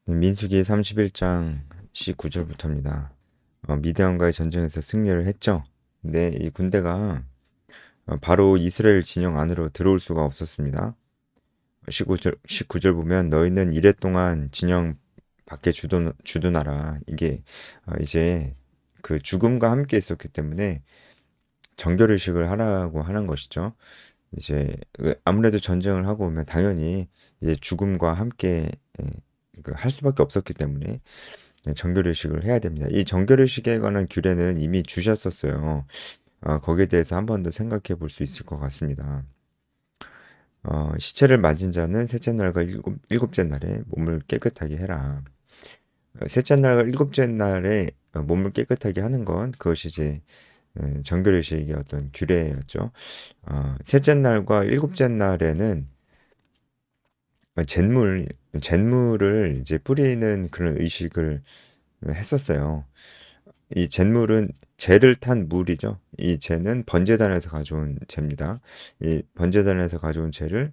민수기 31장 19절부터입니다. 미디안과의 전쟁에서 승리를 했죠. 근데 이 군대가 바로 이스라엘 진영 안으로 들어올 수가 없었습니다. 19절 보면 너희는 이래 동안 진영 밖에 주둔하라. 이게 이제 그 죽음과 함께 있었기 때문에 정결의식을 하라고 하는 것이죠. 이제 아무래도 전쟁을 하고 오면 당연히 이제 죽음과 함께 할 수밖에 없었기 때문에 정결의식을 해야 됩니다. 이 정결의식에 관한 규례는 이미 주셨었어요. 거기에 대해서 한 번 더 생각해 볼 수 있을 것 같습니다. 시체를 만진 자는 셋째 날과 일곱째 날에 몸을 깨끗하게 해라. 셋째 날과 일곱째 날에 몸을 깨끗하게 하는 건 그것이 이제 정결의식의 어떤 규례였죠. 셋째 날과 일곱째 날에는 잿물, 잿물을 이제 뿌리는 그런 의식을 했었어요. 이 잿물은 재를 탄 물이죠. 이 재는 번제단에서 가져온 재입니다. 이 번제단에서 가져온 재를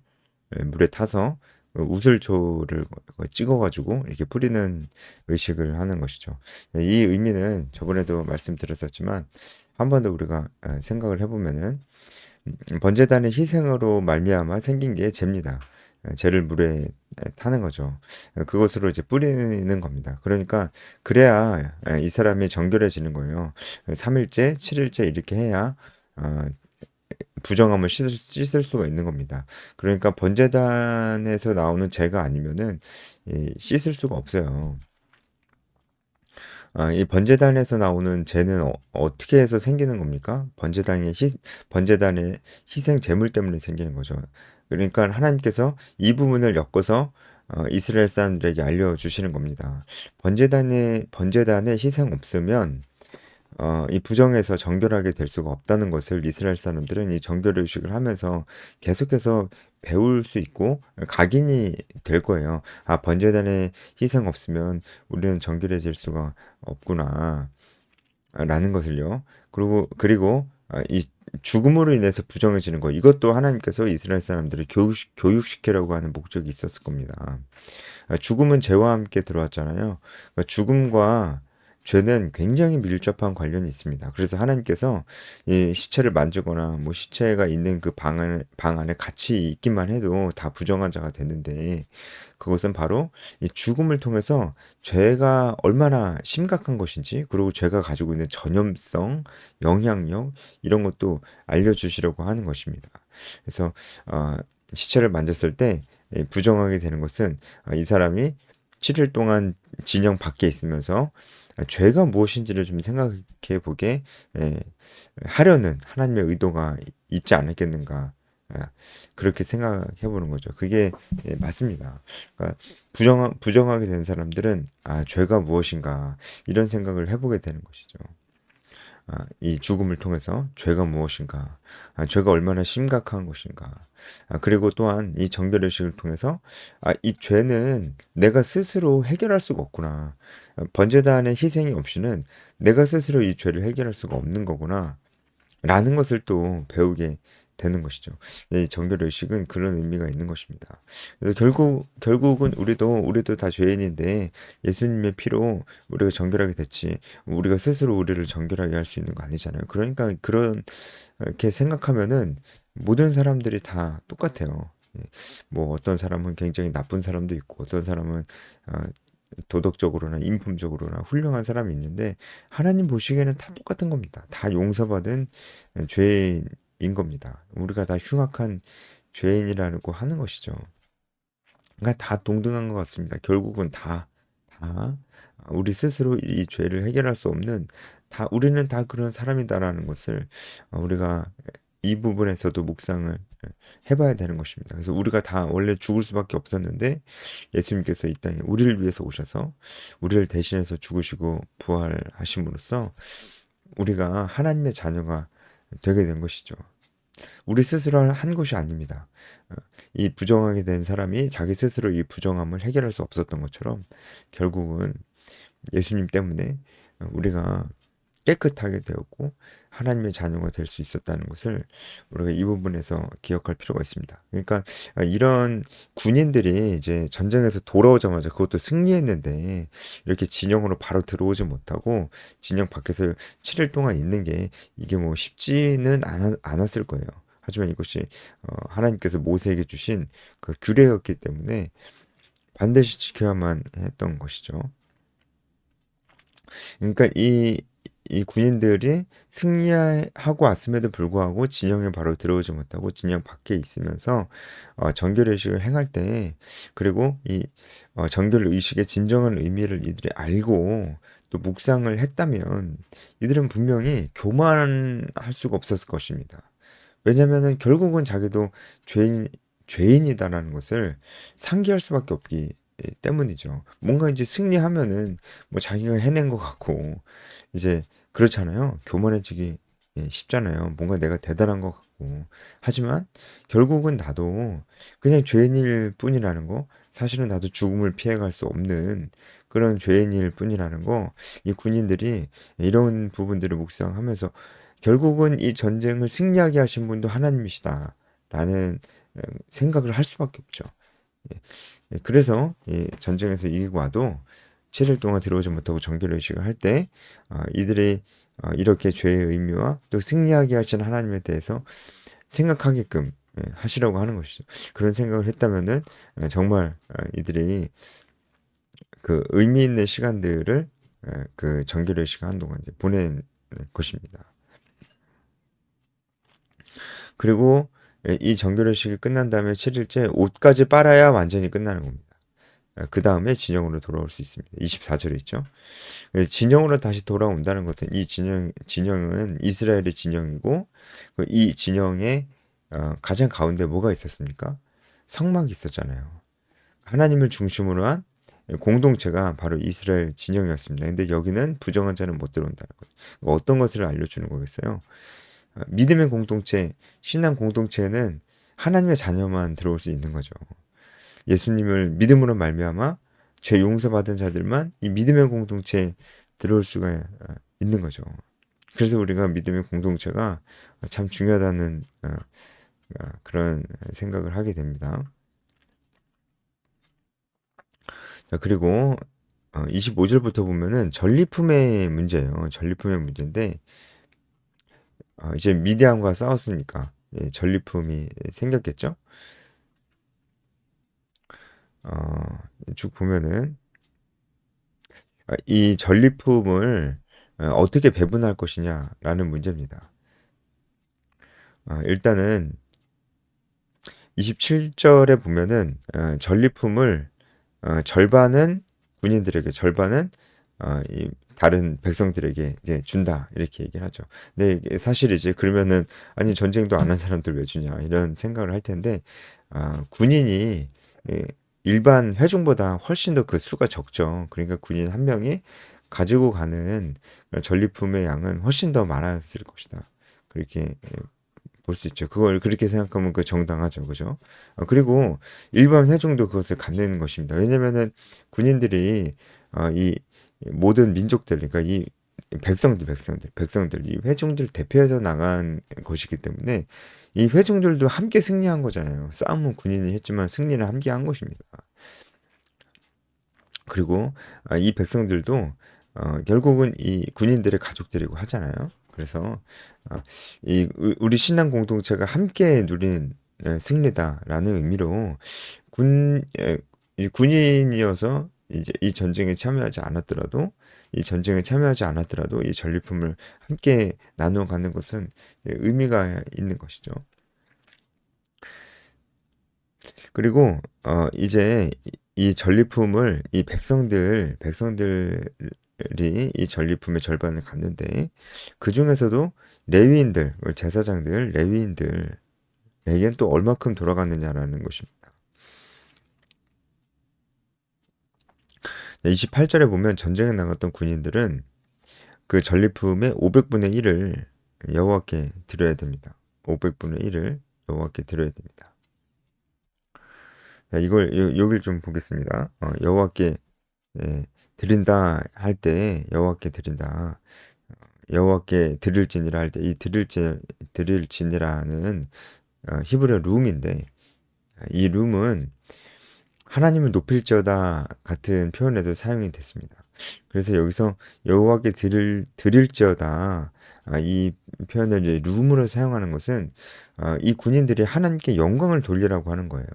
물에 타서 우슬초를 찍어가지고 이렇게 뿌리는 의식을 하는 것이죠. 이 의미는 저번에도 말씀드렸었지만 한 번 더 우리가 생각을 해보면은 번제단의 희생으로 말미암아 생긴 게 죄입니다. 죄를 물에 타는 거죠. 그것으로 이제 뿌리는 겁니다. 그러니까 그래야 이 사람이 정결해지는 거예요. 3일째, 7일째 이렇게 해야 부정함을 씻을 수가 있는 겁니다. 그러니까 번제단에서 나오는 죄가 아니면은 씻을 수가 없어요. 이 번제단에서 나오는 재는 어떻게 해서 생기는 겁니까? 번제단의 희생 제물 때문에 생기는 거죠. 그러니까 하나님께서 이 부분을 엮어서 이스라엘 사람들에게 알려주시는 겁니다. 번제단의 희생 없으면 이 부정에서 정결하게 될 수가 없다는 것을 이스라엘 사람들은 이 정결 의식을 하면서 계속해서 배울 수 있고 각인이 될 거예요. 아, 번제단의 희생 없으면 우리는 정결해질 수가 없구나. 라는 것을요. 그리고 이 죽음으로 인해서 부정해지는 거. 이것도 하나님께서 이스라엘 사람들을 교육시키려고 하는 목적이 있었을 겁니다. 죽음은 죄와 함께 들어왔잖아요. 그러니까 죽음과 죄는 굉장히 밀접한 관련이 있습니다. 그래서 하나님께서 이 시체를 만지거나 뭐 시체가 있는 그 방 안에 같이 있기만 해도 다 부정한 자가 되는데 그것은 바로 이 죽음을 통해서 죄가 얼마나 심각한 것인지 그리고 죄가 가지고 있는 전염성, 영향력 이런 것도 알려주시려고 하는 것입니다. 그래서 시체를 만졌을 때 부정하게 되는 것은 이 사람이 7일 동안 진영 밖에 있으면서 죄가 무엇인지를 좀 생각해 보게 하려는 하나님의 의도가 있지 않았겠는가. 그렇게 생각해 보는 거죠. 그게 맞습니다. 그러니까 부정하게 된 사람들은 죄가 무엇인가 이런 생각을 해보게 되는 것이죠. 이 죽음을 통해서 죄가 무엇인가, 죄가 얼마나 심각한 것인가, 그리고 또한 이 정결의식을 통해서 이 죄는 내가 스스로 해결할 수가 없구나. 번제단의 희생이 없이는 내가 스스로 이 죄를 해결할 수가 없는 거구나. 라는 것을 또 배우게 되는 것이죠. 이 정결 의식은 그런 의미가 있는 것입니다. 그래서 결국은 우리도 다 죄인인데 예수님의 피로 우리가 정결하게 됐지 우리가 스스로 우리를 정결하게 할 수 있는 거 아니잖아요. 그러니까 그렇게 생각하면은 모든 사람들이 다 똑같아요. 뭐 어떤 사람은 굉장히 나쁜 사람도 있고 어떤 사람은 어, 도덕적으로나 인품적으로나 훌륭한 사람이 있는데 하나님 보시기에는 다 똑같은 겁니다. 다 용서받은 죄인인 겁니다. 우리가 다 흉악한 죄인이라고 하는 것이죠. 그러니까 다 동등한 것 같습니다. 결국은 다 우리 스스로 이 죄를 해결할 수 없는 우리는 다 그런 사람이다라는 것을 우리가 이 부분에서도 묵상을 해봐야 되는 것입니다. 그래서 우리가 다 원래 죽을 수밖에 없었는데 예수님께서 이 땅에 우리를 위해서 오셔서 우리를 대신해서 죽으시고 부활하심으로써 우리가 하나님의 자녀가 되게 된 것이죠. 우리 스스로 한 것이 아닙니다. 이 부정하게 된 사람이 자기 스스로 이 부정함을 해결할 수 없었던 것처럼 결국은 예수님 때문에 우리가 깨끗하게 되었고 하나님의 자녀가 될 수 있었다는 것을 우리가 이 부분에서 기억할 필요가 있습니다. 그러니까 이런 군인들이 이제 전쟁에서 돌아오자마자 그것도 승리했는데 이렇게 진영으로 바로 들어오지 못하고 진영 밖에서 7일 동안 있는 게 이게 뭐 쉽지는 않았을 거예요. 하지만 이것이 하나님께서 모세에게 주신 그 규례였기 때문에 반드시 지켜야만 했던 것이죠. 그러니까 이 군인들이 승리하고 왔음에도 불구하고 진영에 바로 들어오지 못하고 진영 밖에 있으면서 정결 의식을 행할 때, 그리고 이 정결 의식의 진정한 의미를 이들이 알고 또 묵상을 했다면 이들은 분명히 교만할 수가 없었을 것입니다. 왜냐면은 결국은 자기도 죄인이다라는 것을 상기할 수밖에 없기 때문이죠. 뭔가 이제 승리하면은 뭐 자기가 해낸 것 같고 이제 그렇잖아요. 교만해지기 쉽잖아요. 뭔가 내가 대단한 것 같고. 하지만 결국은 나도 그냥 죄인일 뿐이라는 거, 사실은 나도 죽음을 피해갈 수 없는 그런 죄인일 뿐이라는 거, 이 군인들이 이런 부분들을 묵상하면서 결국은 이 전쟁을 승리하게 하신 분도 하나님이시다라는 생각을 할 수밖에 없죠. 예. 그래서 이 전쟁에서 이기고 와도 7일 동안 들어오지 못하고 정결 의식을 할 때 이들이 이렇게 죄의 의미와 또 승리하게 하신 하나님에 대해서 생각하게끔 하시라고 하는 것이죠. 그런 생각을 했다면은 정말 이들이 그 의미 있는 시간들을 그 정결 의식 한동안 이제 보낸 것입니다. 그리고 이 정결의식이 끝난 다음에 7일째 옷까지 빨아야 완전히 끝나는 겁니다. 그 다음에 진영으로 돌아올 수 있습니다. 24절에 있죠. 진영으로 다시 돌아온다는 것은 이 진영은 이스라엘의 진영이고 이 진영의 가장 가운데 뭐가 있었습니까? 성막이 있었잖아요. 하나님을 중심으로 한 공동체가 바로 이스라엘 진영이었습니다. 근데 여기는 부정한 자는 못 들어온다는 거죠. 어떤 것을 알려주는 거겠어요? 믿음의 공동체, 신앙 공동체는 하나님의 자녀만 들어올 수 있는 거죠. 예수님을 믿음으로 말미암아 죄 용서받은 자들만 이 믿음의 공동체에 들어올 수가 있는 거죠. 그래서 우리가 믿음의 공동체가 참 중요하다는 그런 생각을 하게 됩니다. 자, 그리고 25절부터 보면은 전리품의 문제예요. 전리품의 문제인데 이제 미디안과 싸웠으니까 전리품이 생겼겠죠. 어, 쭉 보면은 이 전리품을 어떻게 배분할 것이냐라는 문제입니다. 일단은 27절에 보면은 전리품을 절반은 군인들에게, 절반은 이 다른 백성들에게 이제 준다 이렇게 얘기를 하죠. 근데 이게 사실 이제 그러면은 아니 전쟁도 안 한 사람들 왜 주냐 이런 생각을 할 텐데 군인이 예, 일반 회중보다 훨씬 더 그 수가 적죠. 그러니까 군인 한 명이 가지고 가는 전리품의 양은 훨씬 더 많았을 것이다. 그렇게 볼 수 있죠. 그걸 그렇게 생각하면 그 정당하죠. 그죠? 그리고 일반 회중도 그것을 갖는 것입니다. 왜냐면은 군인들이 이 모든 민족들, 그러니까 이 백성들, 이 회중들 대표해서 나간 것이기 때문에 이 회중들도 함께 승리한 거잖아요. 싸움은 군인이 했지만 승리는 함께 한 것입니다. 그리고 이 백성들도 결국은 이 군인들의 가족들이고 하잖아요. 그래서 어, 이 우리 신앙 공동체가 함께 누리는 승리다라는 의미로 이 군인이어서 이제 이 전쟁에 참여하지 않았더라도 이 전리품을 함께 나누어 가는 것은 의미가 있는 것이죠. 그리고 이제 이 전리품을 이 백성들이 이 전리품의 절반을 갖는데 그 중에서도 레위인들, 제사장들, 레위인들에겐 또 얼마큼 돌아갔느냐라는 것입니다. 28절에 보면 전쟁에 나갔던 군인들은 그 전리품의 500분의 1을 여호와께 드려야 됩니다. 500분의 1을 여호와께 드려야 됩니다. 자, 여기를 좀 보겠습니다. 여호와께 예, 드린다 할 때 여호와께 드린다. 여호와께 드릴지니라 할 때 이 드릴지니라는 히브리어 룸인데 이 룸은 하나님을 높일지어다 같은 표현에도 사용이 됐습니다. 그래서 여기서 여호와께 드릴지어다 이 표현을 이제 룸으로 사용하는 것은 이 군인들이 하나님께 영광을 돌리라고 하는 거예요.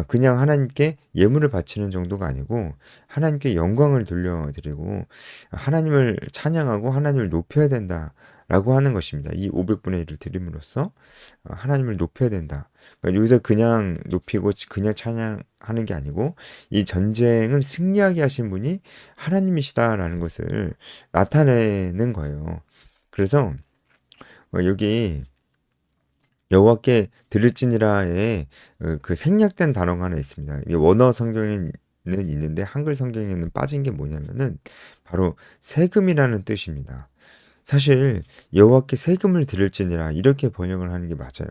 그냥 하나님께 예물을 바치는 정도가 아니고 하나님께 영광을 돌려드리고 하나님을 찬양하고 하나님을 높여야 된다라고 하는 것입니다. 이 500분의 1을 드림으로써 하나님을 높여야 된다. 그러니까 여기서 그냥 높이고 그냥 찬양하는 게 아니고 이 전쟁을 승리하게 하신 분이 하나님이시다라는 것을 나타내는 거예요. 그래서 여기 여호와께 드릴지니라에 그 생략된 단어가 하나 있습니다. 이게 원어 성경에는 있는데 한글 성경에는 빠진 게 뭐냐면은 바로 세금이라는 뜻입니다. 사실 여호와께 세금을 드릴지니라 이렇게 번역을 하는 게 맞아요.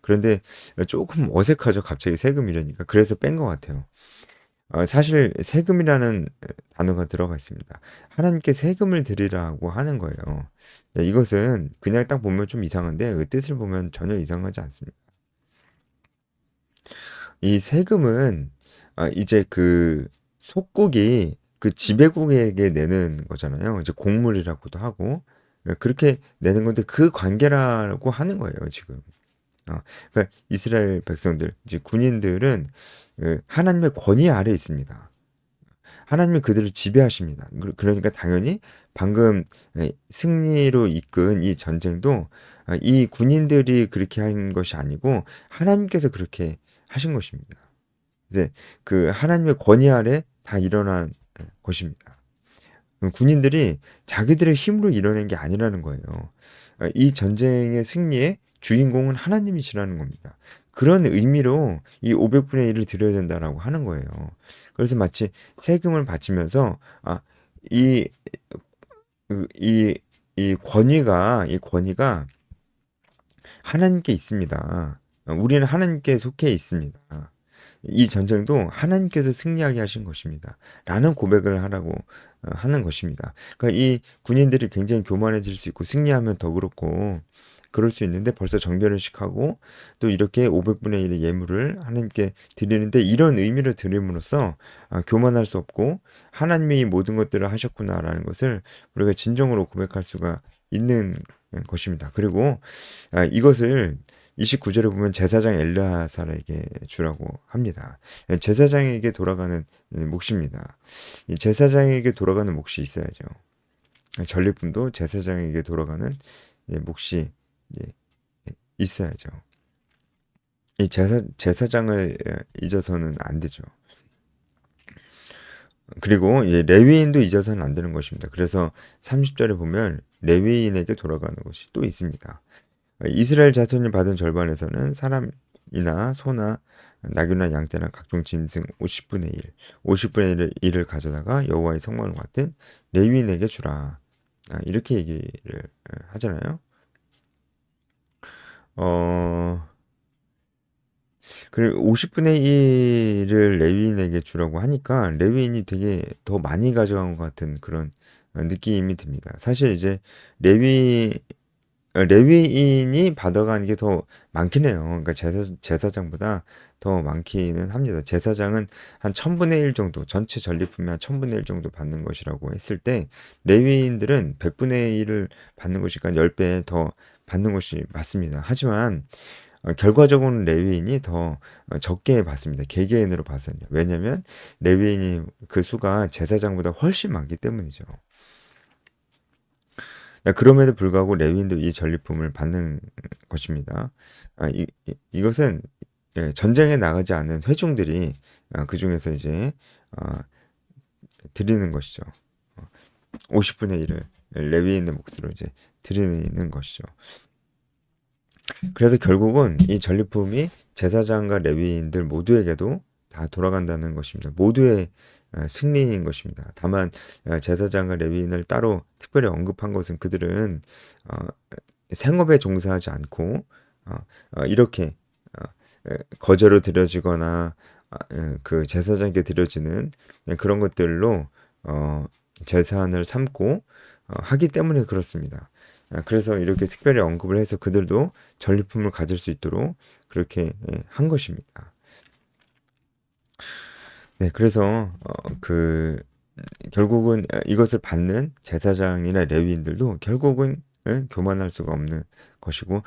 그런데 조금 어색하죠. 갑자기 세금이라니까. 그래서 뺀 것 같아요. 사실 세금이라는 단어가 들어가 있습니다. 하나님께 세금을 드리라고 하는 거예요. 이것은 그냥 딱 보면 좀 이상한데 그 뜻을 보면 전혀 이상하지 않습니다. 이 세금은 이제 그 속국이 그 지배국에게 내는 거잖아요. 이제 곡물이라고도 하고 그렇게 내는 건데 그 관계라고 하는 거예요, 지금. 그러니까 이스라엘 백성들, 이제 군인들은 하나님의 권위 아래 있습니다. 하나님이 그들을 지배하십니다. 그러니까 당연히 방금 승리로 이끈 이 전쟁도 이 군인들이 그렇게 한 것이 아니고 하나님께서 그렇게 하신 것입니다. 이제 그 하나님의 권위 아래 다 일어난 것입니다. 군인들이 자기들의 힘으로 이뤄낸 게 아니라는 거예요. 이 전쟁의 승리의 주인공은 하나님이시라는 겁니다. 그런 의미로 이 500분의 1을 드려야 된다라고 하는 거예요. 그래서 마치 세금을 바치면서 이, 이, 이 권위가 하나님께 있습니다. 우리는 하나님께 속해 있습니다. 이 전쟁도 하나님께서 승리하게 하신 것입니다. 라는 고백을 하라고 하는 것입니다. 그러니까 이 군인들이 굉장히 교만해질 수 있고 승리하면 더 그렇고 그럴 수 있는데 벌써 정결의식하고 또 이렇게 500분의 1의 예물을 하나님께 드리는데 이런 의미를 드림으로써 교만할 수 없고 하나님이 이 모든 것들을 하셨구나라는 것을 우리가 진정으로 고백할 수가 있는 것입니다. 그리고 이것을 29절에 보면 제사장 엘르아살에게 주라고 합니다. 제사장에게 돌아가는 몫입니다. 이 제사장에게 돌아가는 몫이 있어야죠. 전리품도 제사장에게 돌아가는 몫이 있어야죠. 이 제사장을 잊어서는 안 되죠. 그리고 레위인도 잊어서는 안 되는 것입니다. 그래서 30절에 보면 레위인에게 돌아가는 것이 또 있습니다. 이스라엘 자손이 받은 절반에서는 사람이나 소나 나귀나 양떼나 각종 짐승 50분의 1을 가져다가 여호와의 성막을 맡은 레위인에게 주라. 이렇게 얘기를 하잖아요. 그리고 50분의 1을 레위인에게 주라고 하니까 레위인이 되게 더 많이 가져간 것 같은 그런 느낌이 듭니다. 사실 이제 레위인이 받아가는 게 더 많긴 해요. 그러니까 제사장보다 더 많기는 합니다. 제사장은 한 1000분의 1 정도, 전체 전리품의 한 1000분의 1 정도 받는 것이라고 했을 때, 레위인들은 100분의 1을 받는 것이니까 10배 더 받는 것이 맞습니다. 하지만, 결과적으로는 레위인이 더 적게 받습니다. 개개인으로 봐서는요. 왜냐면, 레위인이 그 수가 제사장보다 훨씬 많기 때문이죠. 그럼에도 불구하고 레위인도 이 전리품을 받는 것입니다. 이것은 전쟁에 나가지 않은 회중들이 그 중에서 이제 드리는 것이죠. 50분의 1을 레위인의 몫으로 이제 드리는 것이죠. 그래서 결국은 이 전리품이 제사장과 레위인들 모두에게도 다 돌아간다는 것입니다. 모두의 승리인 것입니다. 다만 제사장과 레위인을 따로 특별히 언급한 것은 그들은 생업에 종사하지 않고 이렇게 거제로 드려지거나 그 제사장에게 드려지는 그런 것들로 제사를 삼고 하기 때문에 그렇습니다. 그래서 이렇게 특별히 언급을 해서 그들도 전리품을 가질 수 있도록 그렇게 한 것입니다. 네, 그래서 결국은 이것을 받는 제사장이나 레위인들도 결국은 교만할 수가 없는 것이고,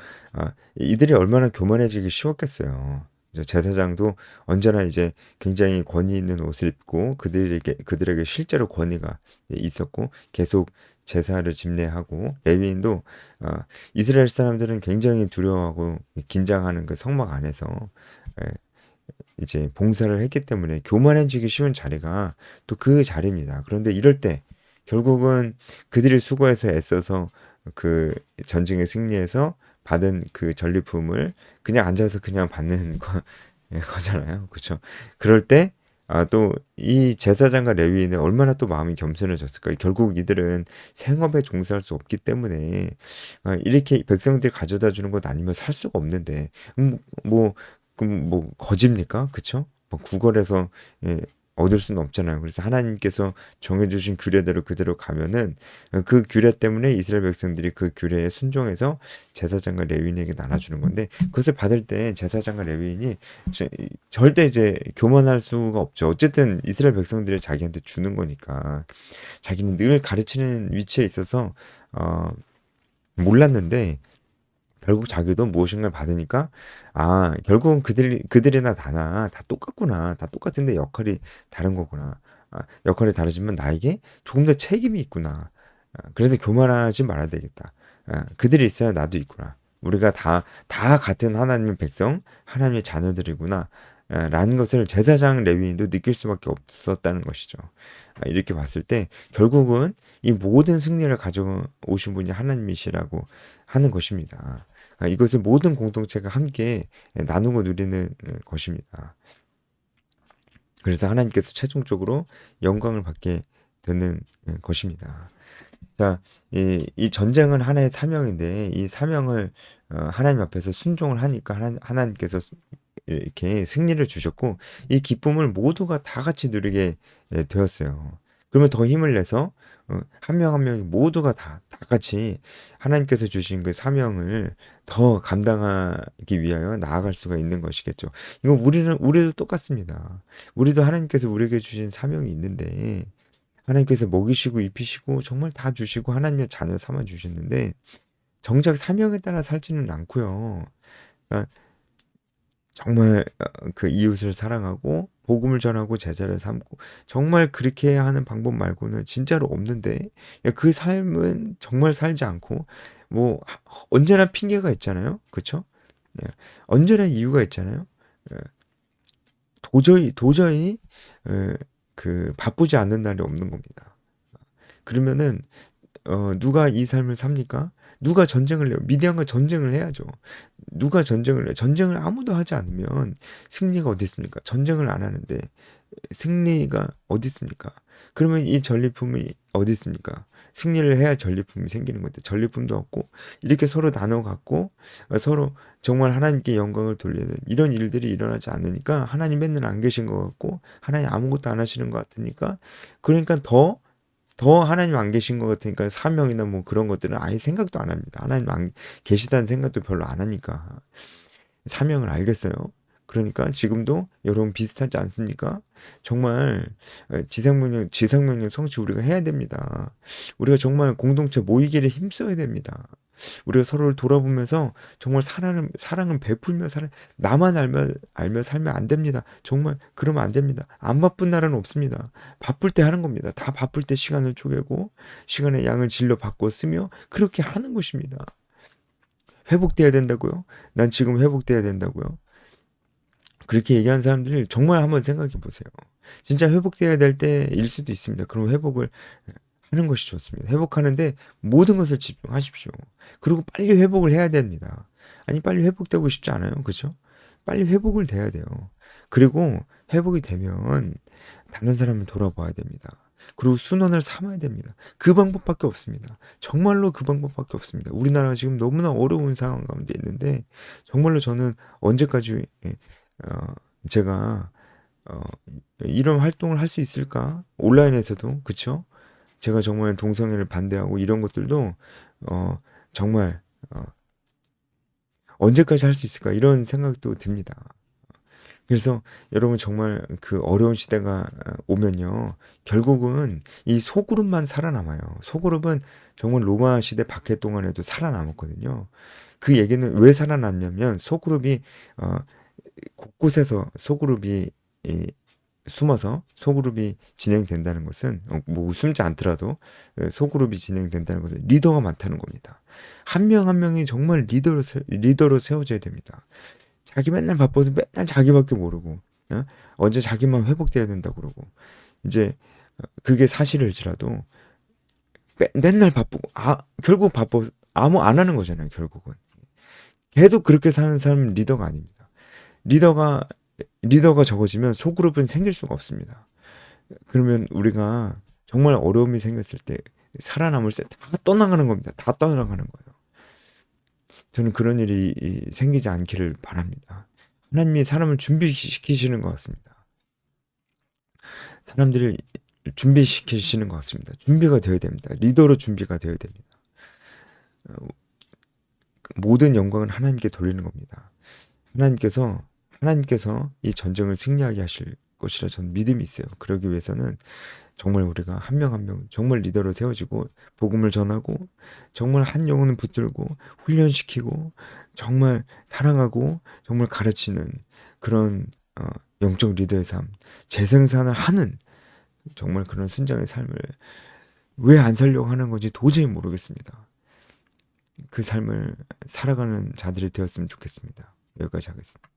이들이 얼마나 교만해지기 쉬웠겠어요. 이제 제사장도 언제나 이제 굉장히 권위 있는 옷을 입고 그들에게 실제로 권위가 있었고 계속 제사를 집례하고, 레위인도 이스라엘 사람들은 굉장히 두려워하고 긴장하는 그 성막 안에서 예, 이제 봉사를 했기 때문에 교만해지기 쉬운 자리가 또 그 자리입니다. 그런데 이럴 때 결국은 그들이 수고해서 애써서 그 전쟁에 승리해서 받은 그 전리품을 그냥 앉아서 그냥 받는 거잖아요. 그렇죠? 그럴 때 또 이 제사장과 레위인은 얼마나 또 마음이 겸손해졌을까요? 결국 이들은 생업에 종사할 수 없기 때문에 이렇게 백성들이 가져다 주는 것 아니면 살 수가 없는데, 뭐 그럼 뭐 거짓입니까? 그쵸? 뭐 구걸해서 예, 얻을 수는 없잖아요. 그래서 하나님께서 정해주신 규례대로 그대로 가면은 그 규례 때문에 이스라엘 백성들이 그 규례에 순종해서 제사장과 레위인에게 나눠주는 건데, 그것을 받을 때 제사장과 레위인이 절대 이제 교만할 수가 없죠. 어쨌든 이스라엘 백성들이 자기한테 주는 거니까 자기는 늘 가르치는 위치에 있어서 몰랐는데, 결국 자기도 무엇인가를 받으니까 결국은 그들이나 다나 다 똑같구나, 다 똑같은데 역할이 다른 거구나. 역할이 다르지만 나에게 조금 더 책임이 있구나. 그래서 교만하지 말아야 되겠다. 그들이 있어야 나도 있구나. 우리가 다 같은 하나님의 백성, 하나님의 자녀들이구나. 라는 것을 제사장 레위인도 느낄 수밖에 없었다는 것이죠. 이렇게 봤을 때 결국은 이 모든 승리를 가져오신 분이 하나님이시라고 하는 것입니다. 이것을 모든 공동체가 함께 나누고 누리는 것입니다. 그래서 하나님께서 최종적으로 영광을 받게 되는 것입니다. 자, 이 전쟁은 하나의 사명인데, 이 사명을 하나님 앞에서 순종을 하니까 하나님께서 이렇게 승리를 주셨고, 이 기쁨을 모두가 다 같이 누리게 되었어요. 그러면 더 힘을 내서 한 명 한 명이 모두가 다 같이 하나님께서 주신 그 사명을 더 감당하기 위하여 나아갈 수가 있는 것이겠죠. 이거 우리도 똑같습니다. 우리도 하나님께서 우리에게 주신 사명이 있는데, 하나님께서 먹이시고 입히시고 정말 다 주시고 하나님의 자녀 삼아 주셨는데, 정작 사명에 따라 살지는 않고요. 그러니까 정말 그 이웃을 사랑하고 복음을 전하고 제자를 삼고, 정말 그렇게 하는 방법 말고는 진짜로 없는데, 그 삶은 정말 살지 않고 뭐 언제나 핑계가 있잖아요. 그렇죠? 네. 언제나 이유가 있잖아요. 예. 도저히 그 바쁘지 않는 날이 없는 겁니다. 그러면은 누가 이 삶을 삽니까? 누가 전쟁을 해요? 미디안과 전쟁을 해야죠. 누가 전쟁을 해요? 전쟁을 아무도 하지 않으면 승리가 어디 있습니까? 전쟁을 안 하는데 승리가 어디 있습니까? 그러면 이 전리품이 어디 있습니까? 승리를 해야 전리품이 생기는 건데 전리품도 없고, 이렇게 서로 나눠 갖고 서로 정말 하나님께 영광을 돌리는 이런 일들이 일어나지 않으니까 하나님 맨날 안 계신 것 같고 하나님 아무것도 안 하시는 것 같으니까, 그러니까 더 하나님 안 계신 것 같으니까 사명이나 뭐 그런 것들은 아예 생각도 안 합니다. 하나님 안 계시다는 생각도 별로 안 하니까 사명을 알겠어요. 그러니까 지금도 여러분 비슷하지 않습니까? 정말 지상명령 성취 우리가 해야 됩니다. 우리가 정말 공동체 모이기를 힘써야 됩니다. 우리가 서로를 돌아보면서 정말 사랑을 베풀며 나만 알며 살면 안 됩니다. 정말 그러면 안 됩니다. 안 바쁜 날은 없습니다. 바쁠 때 하는 겁니다. 다 바쁠 때 시간을 쪼개고 시간의 양을 질러 바꿔 쓰며 그렇게 하는 것입니다. 회복돼야 된다고요? 난 지금 회복돼야 된다고요? 그렇게 얘기하는 사람들이 정말 한번 생각해 보세요. 진짜 회복돼야 될 때일 수도 있습니다. 그럼 회복을 하는 것이 좋습니다. 회복하는데 모든 것을 집중하십시오. 그리고 빨리 회복을 해야 됩니다. 아니, 빨리 회복되고 싶지 않아요. 그렇죠? 빨리 회복을 돼야 돼요. 그리고 회복이 되면 다른 사람을 돌아봐야 됩니다. 그리고 순원을 삼아야 됩니다. 그 방법밖에 없습니다. 정말로 그 방법밖에 없습니다. 우리나라가 지금 너무나 어려운 상황 가운데 있는데, 정말로 저는 언제까지 제가 어, 이런 활동을 할 수 있을까? 온라인에서도, 그쵸? 제가 정말 동성애를 반대하고 이런 것들도 어, 정말 언제까지 할 수 있을까 이런 생각도 듭니다. 그래서 여러분 정말 그 어려운 시대가 오면요. 결국은 이 소그룹만 살아남아요. 소그룹은 정말 로마 시대 박해 동안에도 살아남았거든요. 그 얘기는 왜 살아남냐면 소그룹이 곳곳에서 소그룹이 이 숨어서 소그룹이 진행된다는 것은 뭐 숨지 않더라도 소그룹이 진행된다는 것은 리더가 많다는 겁니다. 한 명 한 명이 정말 리더로 세워져야 됩니다. 자기 맨날 바빠서 맨날 자기밖에 모르고 언제 자기만 회복돼야 된다 그러고 이제 그게 사실일지라도 맨날 바쁘고 결국 바빠 아무 안 하는 거잖아요. 결국은 계속 그렇게 사는 사람은 리더가 아닙니다. 리더가 리더가 적어지면 소그룹은 생길 수가 없습니다. 그러면 우리가 정말 어려움이 생겼을 때 살아남을 때 다 떠나가는 겁니다. 다 떠나가는 거예요. 저는 그런 일이 생기지 않기를 바랍니다. 하나님이 사람을 준비시키시는 것 같습니다. 사람들을 준비시키시는 것 같습니다. 준비가 되어야 됩니다. 리더로 준비가 되어야 됩니다. 모든 영광은 하나님께 돌리는 겁니다. 하나님께서 이 전쟁을 승리하게 하실 것이라 저는 믿음이 있어요. 그러기 위해서는 정말 우리가 한 명 한 명 정말 리더로 세워지고 복음을 전하고 정말 한 영혼을 붙들고 훈련시키고 정말 사랑하고 정말 가르치는 그런 영적 리더의 삶, 재생산을 하는 정말 그런 순장의 삶을 왜 안 살려고 하는 건지 도저히 모르겠습니다. 그 삶을 살아가는 자들이 되었으면 좋겠습니다. 여기까지 하겠습니다.